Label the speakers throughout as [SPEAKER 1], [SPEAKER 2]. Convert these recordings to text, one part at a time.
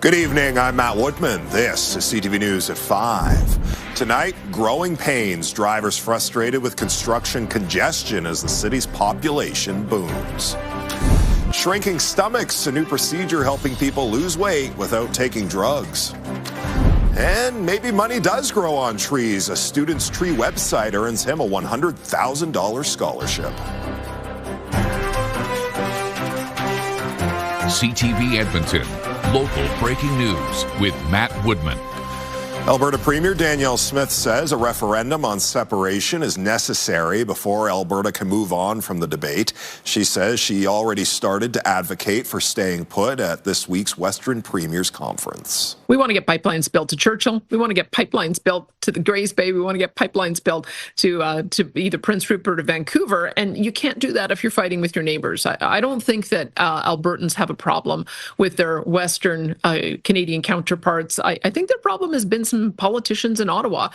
[SPEAKER 1] Good evening, I'm Matt Woodman. This is CTV News at 5. Tonight, growing pains, drivers frustrated with construction congestion as the city's population booms. Shrinking stomachs, a new procedure helping people lose weight without taking drugs. And maybe money does grow on trees. A student's tree website earns him a $100,000 scholarship.
[SPEAKER 2] CTV Edmonton. Local breaking news with Matt Woodman.
[SPEAKER 1] Alberta Premier Danielle Smith says a referendum on separation is necessary before Alberta can move on from the debate. She says she already started to advocate for staying put at this week's Western Premiers Conference.
[SPEAKER 3] We want to get pipelines built to Churchill. We want to get pipelines built to the Grays Bay. We want to get pipelines built to either Prince Rupert or Vancouver. And you can't do that if you're fighting with your neighbors. I don't think that Albertans have a problem with their Western Canadian counterparts. I think their problem has been some politicians in Ottawa.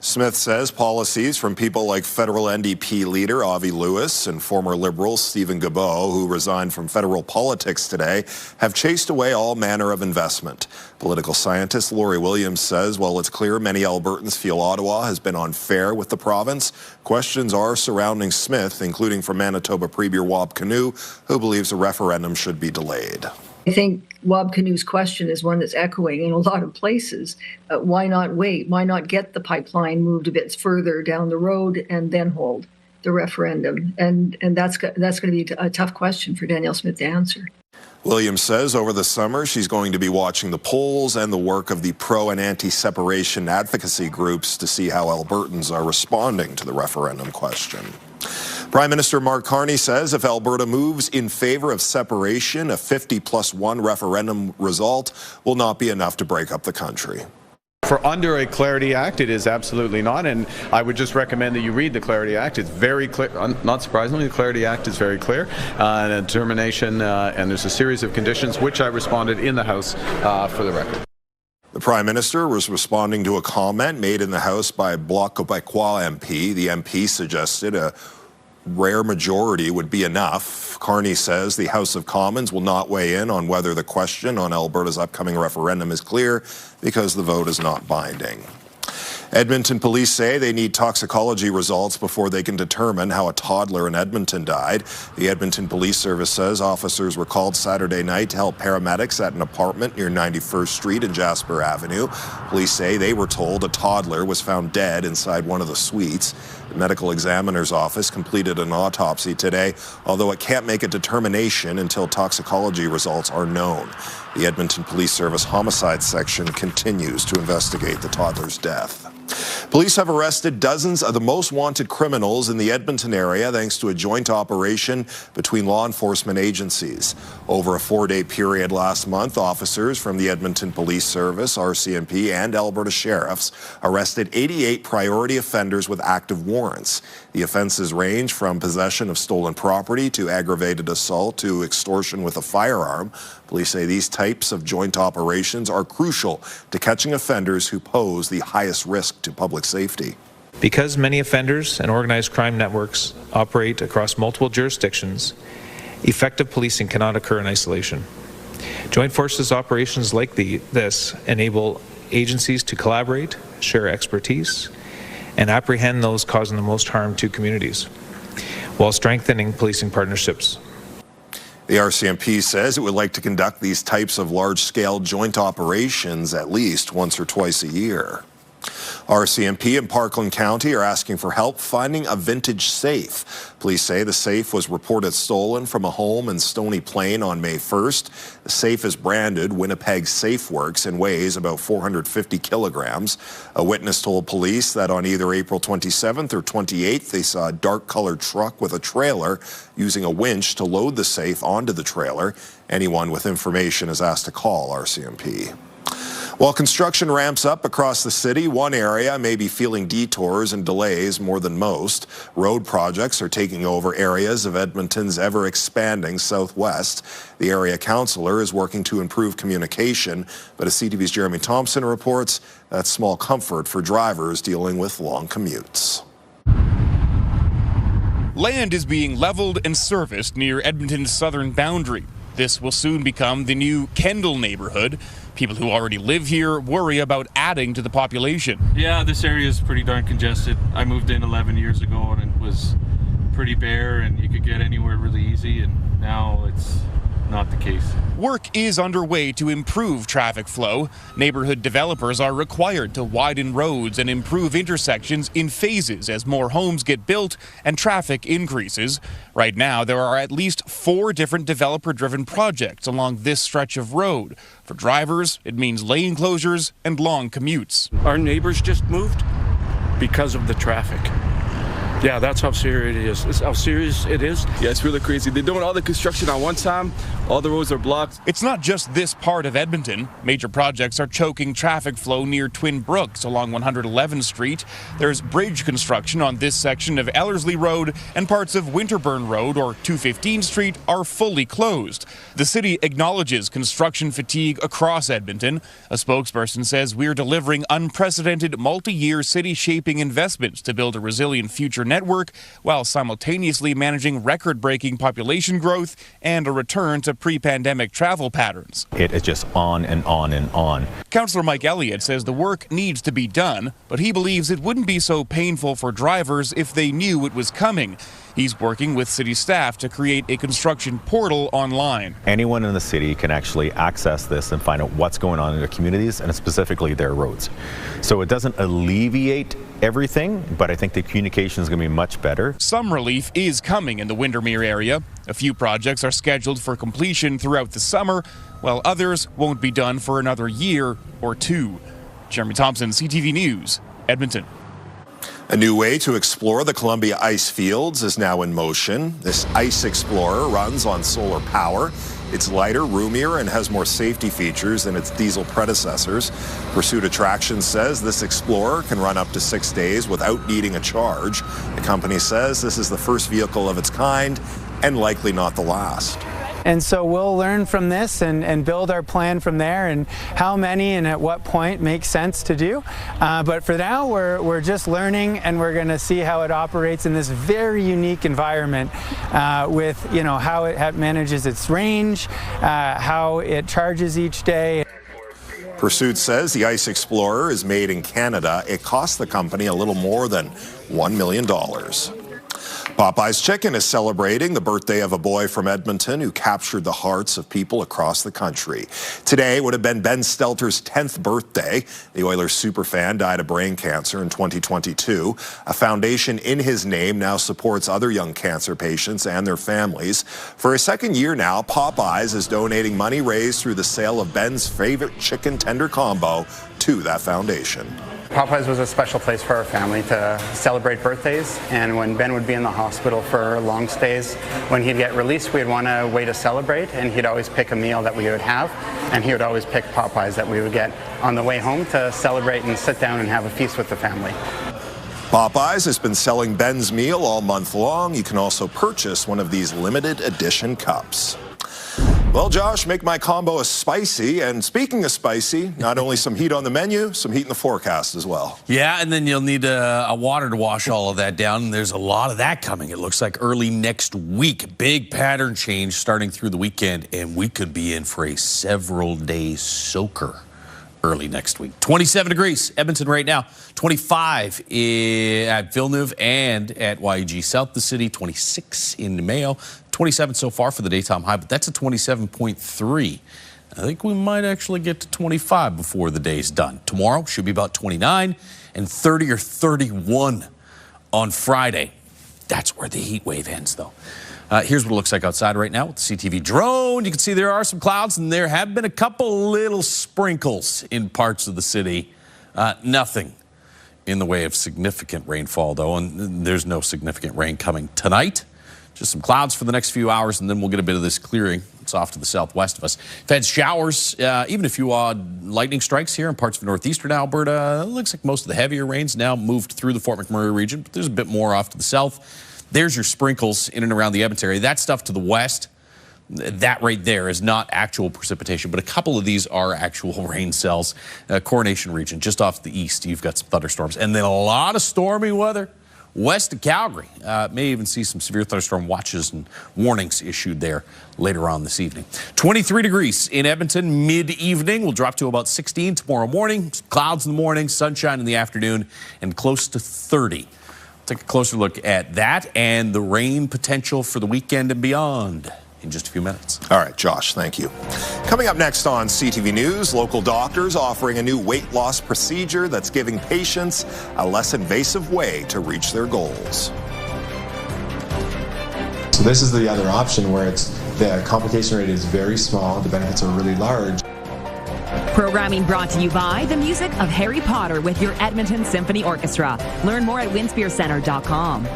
[SPEAKER 1] Smith says policies from people like federal NDP leader Avi Lewis and former Liberal Stephen Guilbeault, who resigned from federal politics today, have chased away all manner of investment. Political scientist Laurie Williams says while it's clear many Albertans feel Ottawa has been unfair with the province, questions are surrounding Smith, including from Manitoba Premier Wab Kinew, who believes a referendum should be delayed.
[SPEAKER 4] I think Wab Kinew's question is one that's echoing in a lot of places. Why not wait? Why not get the pipeline moved a bit further down the road and then hold the referendum? And that's going to be a tough question for Danielle Smith to answer.
[SPEAKER 1] Williams says over the summer she's going to be watching the polls and the work of the pro and anti-separation advocacy groups to see how Albertans are responding to the referendum question. Prime Minister Mark Carney says if Alberta moves in favor of separation, a 50+1 referendum result will not be enough to break up the country.
[SPEAKER 5] For under a Clarity Act, it is absolutely not, and I would just recommend that you read the Clarity Act. It's very clear. Not surprisingly, the Clarity Act is very clear. And a determination, and there's a series of conditions which I responded in the House for the record.
[SPEAKER 1] The Prime Minister was responding to a comment made in the House by Bloc Québécois MP. The MP suggested a rare majority would be enough. Carney says the House of Commons will not weigh in on whether the question on Alberta's upcoming referendum is clear because the vote is not binding. Edmonton police say they need toxicology results before they can determine how a toddler in Edmonton died. The Edmonton Police Service says officers were called Saturday night to help paramedics at an apartment near 91st Street and Jasper Avenue. Police say they were told a toddler was found dead inside one of the suites. The medical examiner's office completed an autopsy today, although it can't make a determination until toxicology results are known. The Edmonton Police Service Homicide Section continues to investigate the toddler's death. Police have arrested dozens of the most wanted criminals in the Edmonton area thanks to a joint operation between law enforcement agencies. Over a 4-day period last month, officers from the Edmonton Police Service, RCMP, and Alberta Sheriffs arrested 88 priority offenders with active warrants. The offenses range from possession of stolen property to aggravated assault to extortion with a firearm. Police say these types of joint operations are crucial to catching offenders who pose the highest risk to public safety.
[SPEAKER 6] Because many offenders and organized crime networks operate across multiple jurisdictions, effective policing cannot occur in isolation. Joint forces operations like this enable agencies to collaborate, share expertise, and apprehend those causing the most harm to communities, while strengthening policing partnerships.
[SPEAKER 1] The RCMP says it would like to conduct these types of large-scale joint operations at least once or twice a year. RCMP and Parkland County are asking for help finding a vintage safe. Police say the safe was reported stolen from a home in Stony Plain on May 1st. The safe is branded Winnipeg SafeWorks and weighs about 450 kilograms. A witness told police that on either April 27th or 28th, they saw a dark-colored truck with a trailer using a winch to load the safe onto the trailer. Anyone with information is asked to call RCMP. While construction ramps up across the city, one area may be feeling detours and delays more than most. Road projects are taking over areas of Edmonton's ever-expanding southwest. The area councillor is working to improve communication, but as CTV's Jeremy Thompson reports, that's small comfort for drivers dealing with long commutes.
[SPEAKER 7] Land is being leveled and serviced near Edmonton's southern boundary. This will soon become the new Kendall neighborhood. People who already live here worry about adding to the population.
[SPEAKER 8] Yeah, this area is pretty darn congested. I moved in 11 years ago and it was pretty bare and you could get anywhere really easy, and now it's not the case.
[SPEAKER 7] Work is underway to improve traffic flow. Neighborhood developers are required to widen roads and improve intersections in phases as more homes get built and traffic increases. Right now, there are at least 4 different developer-driven projects along this stretch of road. For drivers, it means lane closures and long commutes.
[SPEAKER 9] Our neighbors just moved because of the traffic. Yeah, that's how serious it is. It's how serious it is.
[SPEAKER 10] Yeah, it's really crazy. They're doing all the construction at one time. All the roads are blocked.
[SPEAKER 7] It's not just this part of Edmonton. Major projects are choking traffic flow near Twin Brooks along 111th Street. There's bridge construction on this section of Ellerslie Road, and parts of Winterburn Road or 215th Street are fully closed. The city acknowledges construction fatigue across Edmonton. A spokesperson says we're delivering unprecedented multi-year city-shaping investments to build a resilient future network while simultaneously managing record-breaking population growth and a return to pre-pandemic travel patterns.
[SPEAKER 11] It is just on and on and on.
[SPEAKER 7] Councillor Mike Elliott says the work needs to be done, but he believes it wouldn't be so painful for drivers if they knew it was coming. He's working with city staff to create a construction portal online.
[SPEAKER 11] Anyone in the city can actually access this and find out what's going on in their communities and specifically their roads. So it doesn't alleviate everything, but I think the communication is going to be much better.
[SPEAKER 7] Some relief is coming in the Windermere area. A few projects are scheduled for completion throughout the summer, while others won't be done for another year or 2. Jeremy Thompson, CTV News, Edmonton.
[SPEAKER 1] A new way to explore the Columbia ice fields is now in motion. This Ice Explorer runs on solar power. It's lighter, roomier, and has more safety features than its diesel predecessors. Pursuit Attractions says this Explorer can run up to 6 days without needing a charge. The company says this is the first vehicle of its kind and likely not the last.
[SPEAKER 12] And so we'll learn from this and build our plan from there, and how many and at what point makes sense to do. But for now, we're just learning, and we're going to see how it operates in this very unique environment with, how it manages its range, how it charges each day.
[SPEAKER 1] Pursuit says the Ice Explorer is made in Canada. It cost the company a little more than $1 million. Popeye's Chicken is celebrating the birthday of a boy from Edmonton who captured the hearts of people across the country. Today would have been Ben Stelter's 10th birthday. The Oilers superfan died of brain cancer in 2022. A foundation in his name now supports other young cancer patients and their families. For a second year now, Popeyes is donating money raised through the sale of Ben's favorite chicken tender combo to that foundation.
[SPEAKER 13] Popeyes was a special place for our family to celebrate birthdays, and when Ben would be in the hospital for long stays, when he'd get released, we'd want a way to celebrate, and he'd always pick a meal that we would have, and he would always pick Popeyes that we would get on the way home to celebrate and sit down and have a feast with the family.
[SPEAKER 1] Popeyes has been selling Ben's meal all month long. You can also purchase one of these limited edition cups. Well, Josh, make my combo a spicy. And speaking of spicy, not only some heat on the menu, some heat in the forecast as well.
[SPEAKER 14] Yeah, and then you'll need a water to wash all of that down. And there's a lot of that coming. It looks like early next week. Big pattern change starting through the weekend. And we could be in for a several-day soaker early next week. 27 degrees, Edmonton right now. 25 at Villeneuve and at YEG South the City. 26 in Mayo. 27 so far for the daytime high, but that's a 27.3. I think we might actually get to 25 before the day's done. Tomorrow should be about 29 and 30 or 31 on Friday. That's where the heat wave ends, though. Here's what it looks like outside right now with the CTV drone. You can see there are some clouds, and there have been a couple little sprinkles in parts of the city. Nothing in the way of significant rainfall, though, and there's no significant rain coming tonight. Just some clouds for the next few hours, and then we'll get a bit of this clearing. It's off to the southwest of us. We've had showers, even a few odd lightning strikes here in parts of northeastern Alberta. It looks like most of the heavier rains now moved through the Fort McMurray region, but there's a bit more off to the south. There's your sprinkles in and around the Edmonton area. That stuff to the west, that right there is not actual precipitation, but a couple of these are actual rain cells. Coronation region, just off to the east, you've got some thunderstorms. And then a lot of stormy weather west of Calgary. May even see some severe thunderstorm watches and warnings issued there later on this evening. 23 degrees in Edmonton mid-evening. We'll drop to about 16 tomorrow morning. Clouds in the morning, sunshine in the afternoon, and close to 30. Take a closer look at that and the rain potential for the weekend and beyond in just a few minutes.
[SPEAKER 1] All right, Josh, thank you. Coming up next on CTV News, local doctors offering a new weight loss procedure that's giving patients a less invasive way to reach their goals.
[SPEAKER 15] So this is the other option where the complication rate is very small, the benefits are really large.
[SPEAKER 16] Programming brought to you by the music of Harry Potter with your Edmonton Symphony Orchestra. Learn more at winspearcenter.com.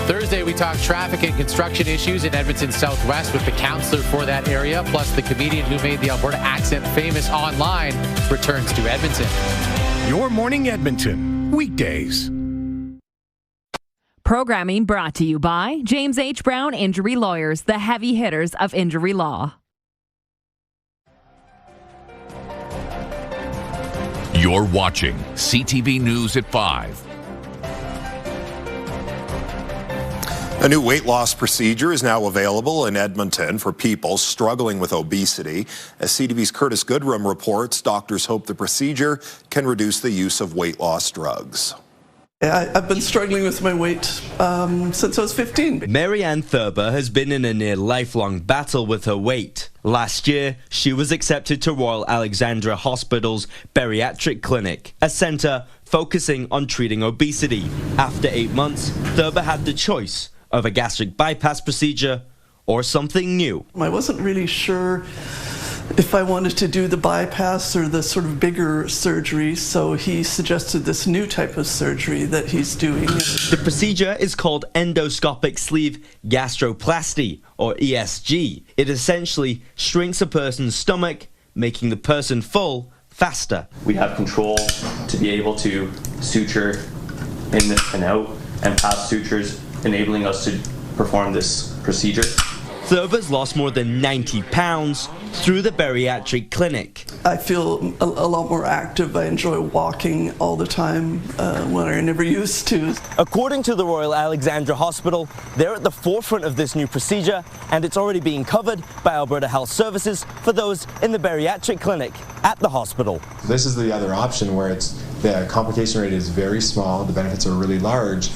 [SPEAKER 17] Thursday, we talked traffic and construction issues in Edmonton Southwest with the councillor for that area, plus the comedian who made the Alberta accent famous online returns to Edmonton.
[SPEAKER 18] Your Morning Edmonton, weekdays.
[SPEAKER 16] Programming brought to you by James H. Brown Injury Lawyers, the heavy hitters of injury law.
[SPEAKER 2] You're watching CTV News at 5.
[SPEAKER 1] A new weight loss procedure is now available in Edmonton for people struggling with obesity. As CTV's Curtis Goodrum reports, doctors hope the procedure can reduce the use of weight loss drugs.
[SPEAKER 19] I've been struggling with my weight since I was 15.
[SPEAKER 20] Marianne Thurber has been in a near lifelong battle with her weight. Last year, she was accepted to Royal Alexandra Hospital's bariatric clinic, a centre focusing on treating obesity. After 8 months, Thurber had the choice of a gastric bypass procedure or something new.
[SPEAKER 19] I wasn't really sure if I wanted to do the bypass or the sort of bigger surgery, so he suggested this new type of surgery that he's doing.
[SPEAKER 20] The procedure is called endoscopic sleeve gastroplasty, or ESG. It essentially shrinks a person's stomach, making the person full faster.
[SPEAKER 21] We have control to be able to suture in and out and pass sutures, enabling us to perform this procedure.
[SPEAKER 20] Thurber's lost more than 90 pounds through the bariatric clinic.
[SPEAKER 19] I feel a lot more active. I enjoy walking all the time when I never used to.
[SPEAKER 20] According to the Royal Alexandra Hospital, they're at the forefront of this new procedure, and it's already being covered by Alberta Health Services for those in the bariatric clinic at the hospital.
[SPEAKER 15] This is the other option where the complication rate is very small, the benefits are really large.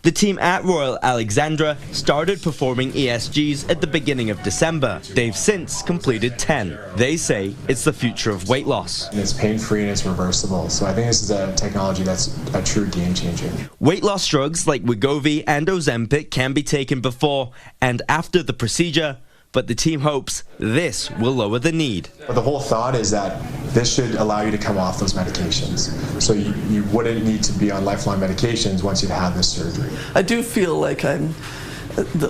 [SPEAKER 20] The team at Royal Alexandra started performing ESGs at the beginning of December. They've since completed 10. They say it's the future of weight loss.
[SPEAKER 15] And it's pain-free and it's reversible, so I think this is a technology that's a true game-changer.
[SPEAKER 20] Weight loss drugs like Wegovy and Ozempic can be taken before and after the procedure, but the team hopes this will lower the need.
[SPEAKER 15] But the whole thought is that this should allow you to come off those medications. So you wouldn't need to be on lifelong medications once you've had this surgery.
[SPEAKER 19] I do feel like I'm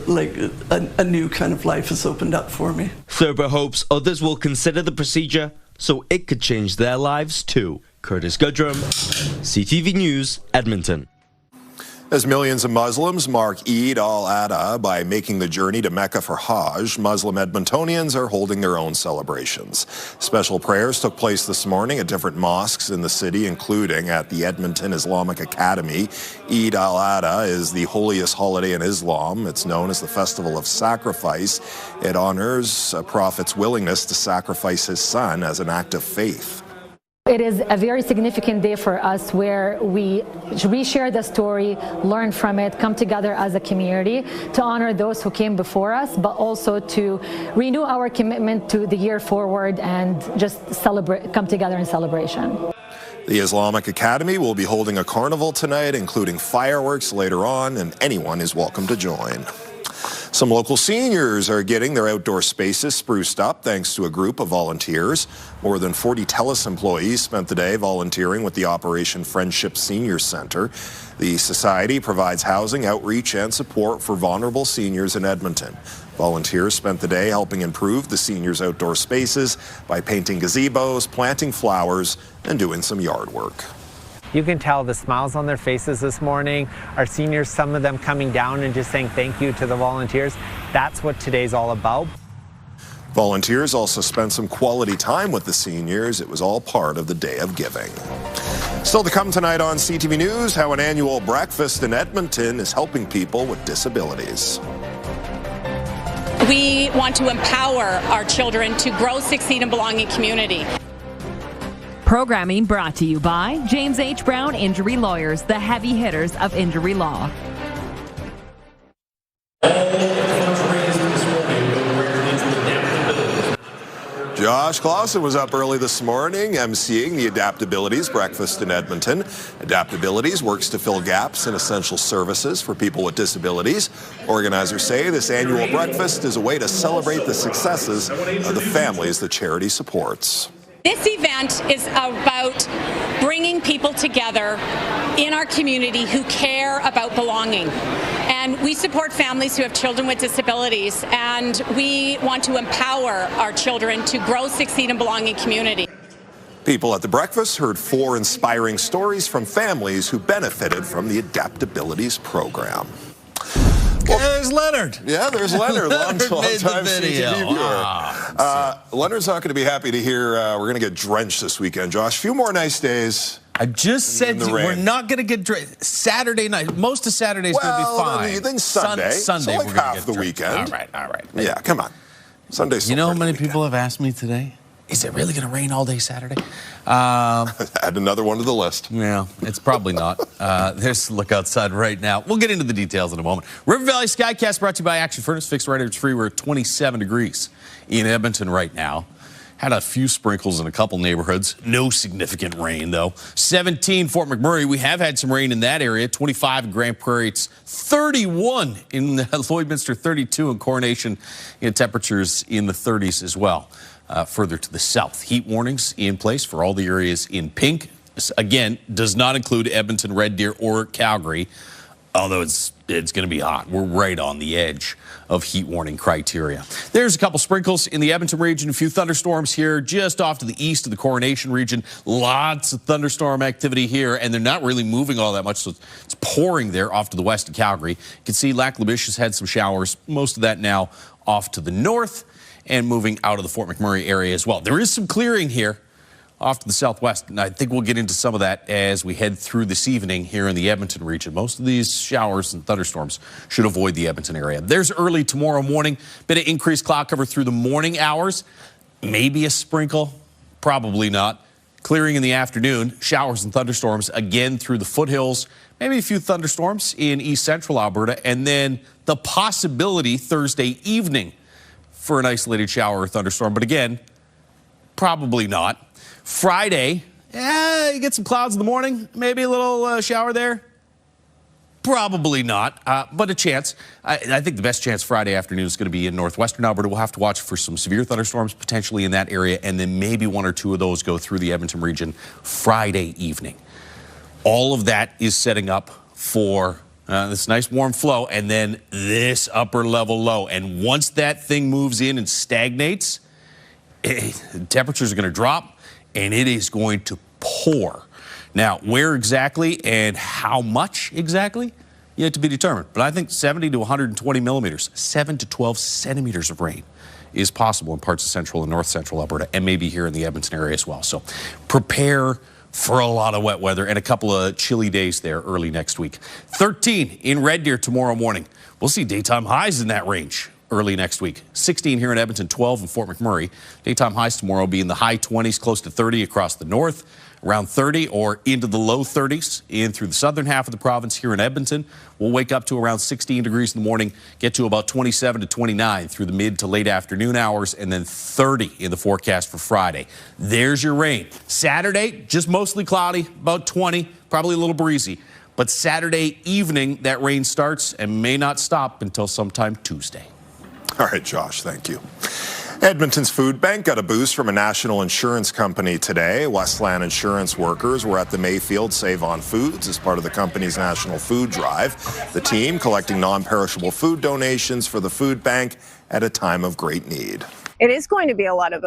[SPEAKER 19] like a new kind of life has opened up for me.
[SPEAKER 20] Thurber hopes others will consider the procedure so it could change their lives too. Curtis Goodrum, CTV News, Edmonton.
[SPEAKER 1] As millions of Muslims mark Eid al-Adha by making the journey to Mecca for Hajj, Muslim Edmontonians are holding their own celebrations. Special prayers took place this morning at different mosques in the city, including at the Edmonton Islamic Academy. Eid al-Adha is the holiest holiday in Islam. It's known as the Festival of Sacrifice. It honors a prophet's willingness to sacrifice his son as an act of faith.
[SPEAKER 22] It is a very significant day for us where we reshare the story, learn from it, come together as a community to honor those who came before us, but also to renew our commitment to the year forward and just celebrate, come together in celebration.
[SPEAKER 1] The Islamic Academy will be holding a carnival tonight, including fireworks later on, and anyone is welcome to join. Some local seniors are getting their outdoor spaces spruced up thanks to a group of volunteers. More than 40 TELUS employees spent the day volunteering with the Operation Friendship Senior Centre. The society provides housing, outreach and support for vulnerable seniors in Edmonton. Volunteers spent the day helping improve the seniors' outdoor spaces by painting gazebos, planting flowers and doing some yard work.
[SPEAKER 23] You can tell the smiles on their faces this morning. Our seniors, some of them coming down and just saying thank you to the volunteers. That's what today's all about.
[SPEAKER 1] Volunteers also spent some quality time with the seniors. It was all part of the Day of Giving. Still to come tonight on CTV News, how an annual breakfast in Edmonton is helping people with disabilities.
[SPEAKER 3] We want to empower our children to grow, succeed, and belong in community.
[SPEAKER 16] Programming brought to you by James H. Brown Injury Lawyers, the heavy hitters of injury law.
[SPEAKER 1] Josh Clausen was up early this morning emceeing the Adaptabilities Breakfast in Edmonton. Adaptabilities works to fill gaps in essential services for people with disabilities. Organizers say this annual breakfast is a way to celebrate the successes of the families the charity supports.
[SPEAKER 3] This event is about bringing people together in our community who care about belonging. And we support families who have children with disabilities, and we want to empower our children to grow, succeed, and belong in community.
[SPEAKER 1] People at the breakfast heard 4 inspiring stories from families who benefited from the Adaptabilities program.
[SPEAKER 14] Well, there's Leonard.
[SPEAKER 1] Yeah, there's Leonard. Long time
[SPEAKER 14] video.
[SPEAKER 1] CTV viewer. Leonard's not going to be happy to hear we're going to get drenched this weekend, Josh. A few more nice days.
[SPEAKER 14] I just said we're not going to get drenched. Saturday night. Most of Saturday's going to be fine.
[SPEAKER 1] Then Sunday.
[SPEAKER 14] Sunday,
[SPEAKER 1] so like
[SPEAKER 14] we're
[SPEAKER 1] half
[SPEAKER 14] get
[SPEAKER 1] the
[SPEAKER 14] drenched.
[SPEAKER 1] weekend.
[SPEAKER 14] All right.
[SPEAKER 1] Yeah, come on. Sunday's
[SPEAKER 14] You know how many people have asked me today? Is it really going to rain all day Saturday?
[SPEAKER 1] Add another one to the list.
[SPEAKER 14] Yeah, it's probably not. There's a look outside right now. We'll get into the details in a moment. River Valley Skycast brought to you by Action Furnace. Fixed right, it's free. We're at 27 degrees in Edmonton right now. Had a few sprinkles in a couple neighborhoods. No significant rain, though. 17, Fort McMurray. We have had some rain in that area. 25 in Grand Prairie. It's 31 in Lloydminster, 32 in Coronation. Temperatures in the 30s as well. Further to the south, heat warnings in place for all the areas in pink. This, again, does not include Edmonton, Red Deer, or Calgary, although it's going to be hot. We're right on the edge of heat warning criteria. There's a couple sprinkles in the Edmonton region, a few thunderstorms here just off to the east of the Coronation region. Lots of thunderstorm activity here, and they're not really moving all that much, so it's pouring there off to the west of Calgary. You can see Lac La Biche has had some showers, most of that now off to the north and moving out of the Fort McMurray area as well. There is some clearing here off to the southwest, and I think we'll get into some of that as we head through this evening here in the Edmonton region. Most of these showers and thunderstorms should avoid the Edmonton area. There's early tomorrow morning, bit of increased cloud cover through the morning hours. Maybe a sprinkle, probably not. Clearing in the afternoon, showers and thunderstorms again through the foothills. Maybe a few thunderstorms in east central Alberta, and then the possibility Thursday evening for an isolated shower or thunderstorm, but again, probably not. Friday, you get some clouds in the morning, maybe a little shower there. Probably not, but a chance. I think the best chance Friday afternoon is going to be in northwestern Alberta. We'll have to watch for some severe thunderstorms potentially in that area, and then maybe 1 or 2 of those go through the Edmonton region Friday evening. All of that is setting up for this nice warm flow, and then this upper level low. And once that thing moves in and stagnates, temperatures are going to drop, and it is going to pour. Now, where exactly and how much exactly, yet to be determined. But I think 70 to 120 millimeters, 7 to 12 centimeters of rain is possible in parts of central and north central Alberta, and maybe here in the Edmonton area as well. So prepare for a lot of wet weather and a couple of chilly days there early next week. 13 in Red Deer tomorrow morning. We'll see daytime highs in that range early next week. 16 here in Edmonton, 12 in Fort McMurray. Daytime highs tomorrow will be in the high 20s, close to 30 across the north, around 30 or into the low 30s in through the southern half of the province here in Edmonton. We'll wake up to around 16 degrees in the morning, get to about 27 to 29 through the mid to late afternoon hours, and then 30 in the forecast for Friday. There's your rain. Saturday, just mostly cloudy, about 20, probably a little breezy. But Saturday evening, that rain starts and may not stop until sometime Tuesday.
[SPEAKER 1] All right, Josh, thank you. Edmonton's food bank got a boost from a national insurance company today. Westland insurance workers were at the Mayfield Save on Foods as part of the company's national food drive. The team collecting non-perishable food donations for the food bank at a time of great need.
[SPEAKER 4] It is going to be a lot of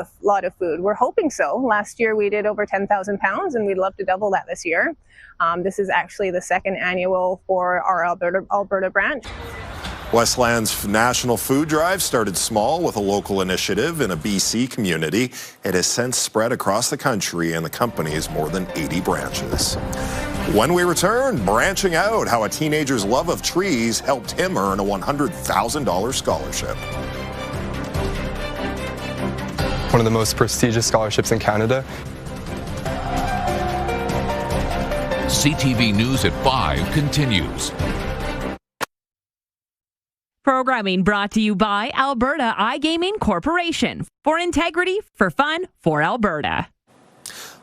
[SPEAKER 4] food. We're hoping so. Last year we did over 10,000 pounds, and we'd love to double that this year. This is actually the second annual for our Alberta branch.
[SPEAKER 1] Westland's National Food Drive started small with a local initiative in a BC community. It has since spread across the country and the company's more than 80 branches. When we return, branching out, how a teenager's love of trees helped him earn a $100,000 scholarship.
[SPEAKER 5] One of the most prestigious scholarships in Canada.
[SPEAKER 2] CTV News at 5 continues.
[SPEAKER 16] Programming brought to you by Alberta iGaming Corporation. For integrity, for fun, for Alberta.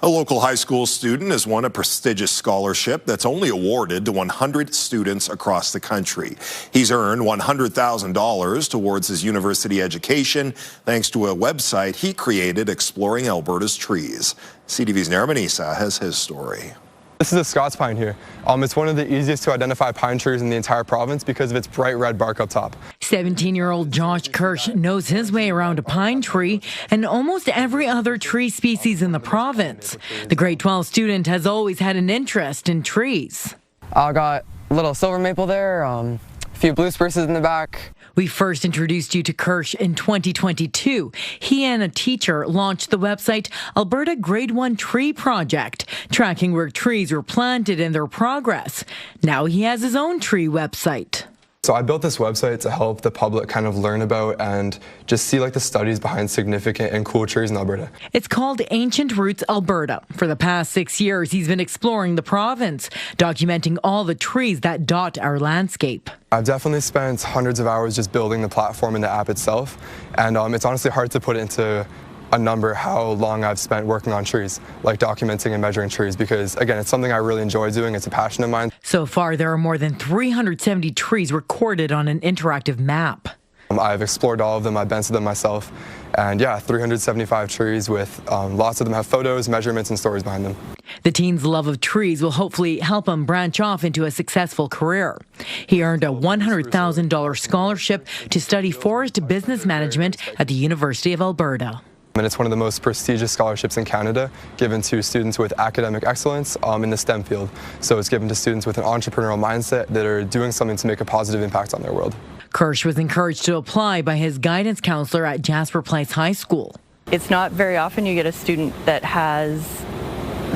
[SPEAKER 1] A local high school student has won a prestigious scholarship that's only awarded to 100 students across the country. He's earned $100,000 towards his university education thanks to a website he created exploring Alberta's trees. CTV's Naramanisa has his story.
[SPEAKER 5] This is a Scots pine here. It's one of the easiest to identify pine trees in the entire province because of its bright red bark up top.
[SPEAKER 6] 17-year-old Josh Kirsch knows his way around a pine tree and almost every other tree species in the province. The grade 12 student has always had an interest in trees.
[SPEAKER 8] I got a little silver maple there, a few blue spruces in the back.
[SPEAKER 6] We first introduced you to Kirsch in 2022. He and a teacher launched the website Alberta Grade 1 Tree Project, tracking where trees were planted and their progress. Now he has his own tree website.
[SPEAKER 5] So I built this website to help the public kind of learn about and just see like the studies behind significant and cool trees in Alberta.
[SPEAKER 6] It's called Ancient Roots Alberta. For the past 6 years, he's been exploring the province, documenting all the trees that dot our landscape.
[SPEAKER 5] I've definitely spent hundreds of hours just building the platform and the app itself, and it's honestly hard to put it into a number how long I've spent working on trees, like documenting and measuring trees, because again, it's something I really enjoy doing. It's a passion of mine.
[SPEAKER 6] So far, there are more than 370 trees recorded on an interactive map.
[SPEAKER 5] I've explored all of them, I've been to them myself, and yeah, 375 trees with lots of them have photos, measurements, and stories behind them.
[SPEAKER 6] The teen's love of trees will hopefully help him branch off into a successful career. He earned a $100,000 scholarship to study forest business management at the University of Alberta.
[SPEAKER 5] And it's one of the most prestigious scholarships in Canada, given to students with academic excellence in the STEM field. So it's given to students with an entrepreneurial mindset that are doing something to make a positive impact on their world.
[SPEAKER 6] Kirsch was encouraged to apply by his guidance counselor at Jasper Place High School.
[SPEAKER 24] It's not very often you get a student that has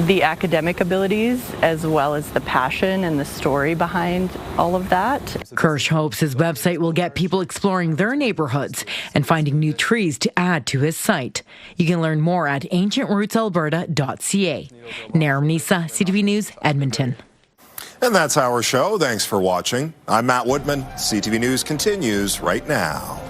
[SPEAKER 24] the academic abilities as well as the passion and the story behind all of that.
[SPEAKER 6] Kirsch hopes his website will get people exploring their neighborhoods and finding new trees to add to his site. You can learn more at ancientrootsalberta.ca. Naramanisa, CTV News, Edmonton.
[SPEAKER 1] And that's our show. Thanks for watching. I'm Matt Woodman. CTV News continues right now.